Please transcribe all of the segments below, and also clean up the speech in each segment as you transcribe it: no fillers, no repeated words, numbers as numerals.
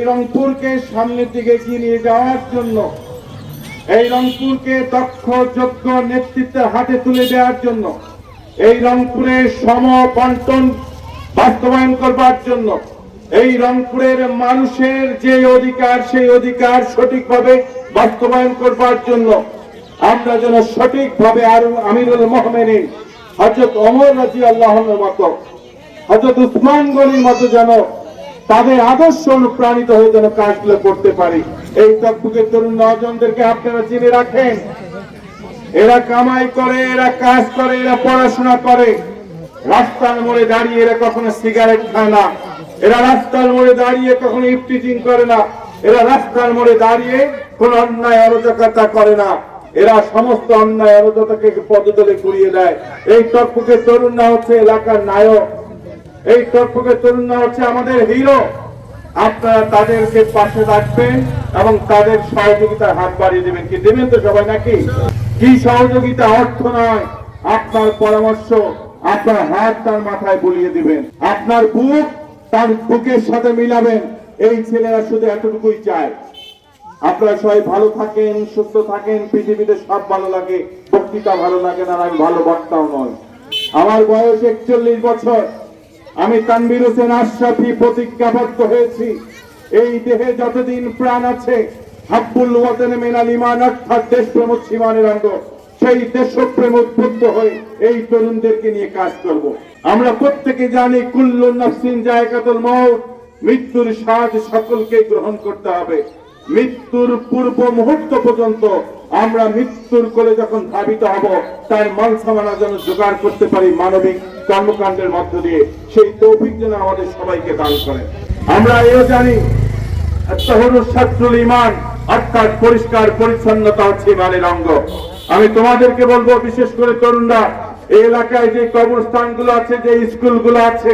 রংপুরকে সামনের দিকে এগিয়ে নিয়ে যাওয়ার জন্য, এই রংপুরকে দক্ষ যোগ্য নেতৃত্বের হাতে তুলে দেওয়ার জন্য, এই রংপুরের সম বন্টন বাস্তবায়ন করবার জন্য, এই রংপুরের মানুষের যে অধিকার সেই অধিকার সঠিকভাবে বাস্তবায়ন করবার জন্য আমরা যেন সঠিকভাবে আমিরুল মুমিনিন হযরত ওমর রাদিয়াল্লাহু আনহুর মতো, হযরত উসমান গনির মতো যেন তাদের আদর্শ অনুপ্রাণিত হয়ে যেন কাজগুলো করতে পারি। এই টকটকে তরুণ নওজওয়ানদেরকে আপনারা চিনে রাখেন। এরা কামাই করে, এরা কাজ করে, এরা পড়াশোনা করে। রাস্তার মোড়ে দাঁড়িয়ে এরা কখনো সিগারেট খায় না, এরা রাস্তার মোড়ে দাঁড়িয়ে কখনো ইফটিজিং করে না, এরা রাস্তার মোড়ে দাঁড়িয়ে কোন অন্যায় অরাজকতা করে না। এরা সমস্ত অন্যায় অরাজকতাকে পদতলে ঘুরিয়ে দেয়। এই টকটকে তরুণরা হচ্ছে এলাকার নায়ক, এই টকটকে তরুণরা হচ্ছে আমাদের হিরো। আপনারা তাদেরকে পাশে রাখবেন এবং তাদের সহযোগিতার হাত বাড়িয়ে দেবেন। কি দেবেন তো সবাই নাকি? কি সহযোগিতা? অর্থ নয়, আপনার পরামর্শ, আপনার হাত তার মাথায় বুলিয়ে দিবেন, আপনার বুক তার বুকের সাথে মিলাবেন। এই ছেলেরা শুধু এতটুকুই চায় আপনারা সবাই ভালো থাকেন, সুস্থ থাকেন। পৃথিবীতে সব ভালো লাগে, বক্তৃতা ভালো লাগে না, আমি ভালো বক্তাও নয়। আমার বয়স 41 বছর। আমি তানভীর হোসেন আশরাফি প্রতিজ্ঞাবদ্ধ হয়েছি, এই দেহে যতদিন প্রাণ আছে হাব্বুল ওয়াতানে মিনাল ঈমান, অর্থাৎ দেশপ্রেম হচ্ছে ঈমানের অঙ্গ। সেই দেশপ্রেম উদ্বুদ্ধ হয়ে এই তরুণদেরকে নিয়ে কাজ করব। আমরা প্রত্যেকে জানি কুল্লু নাফসিন যায়কাতুল মউত, মৃত্যুর স্বাদ সকলকে গ্রহণ করতে হবে। মৃত্যুর পূর্ব মুহূর্ত পর্যন্ত আমরা মৃত্যুর কোলে যখন ধাবিত হব, তার মানসামানা যেন জোগাড় করতে পারি মানবিক কর্মকাণ্ডের মধ্য দিয়ে। সেই তৌফিক যেন আমাদের সবাইকে দান করেন। আমরা এও জানি তাহুরুস শাত্রুল ঈমান, অর্থাৎ পরিষ্কার পরিচ্ছন্নতা হচ্ছে ঈমানের অঙ্গ। আমি তোমাদেরকে বলবো, বিশেষ করে তরুণরা, এই এলাকায় যে কবরস্থানগুলো আছে, যে স্কুলগুলো আছে,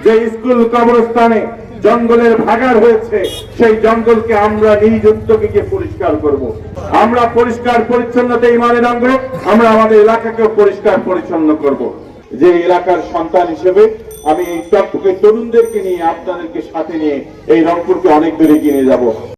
যে স্কুল কবরস্থানে জঙ্গলের ভাগাড় হয়েছে, সেই জঙ্গলকে আমরা নিজ উদ্যোগে গিয়ে পরিষ্কার করব। আমরা পরিষ্কার পরিচ্ছন্নতা ঈমানের অঙ্গ, আমরা আমাদের এলাকাকেও পরিষ্কার পরিচ্ছন্ন করব। যে এলাকার সন্তান হিসেবে আমি এই টকটকে তরুণদেরকে নিয়ে, আপনাদেরকে সাথে নিয়ে এই রংপুরকে অনেক দূরে এগিয়ে নিয়ে যাব।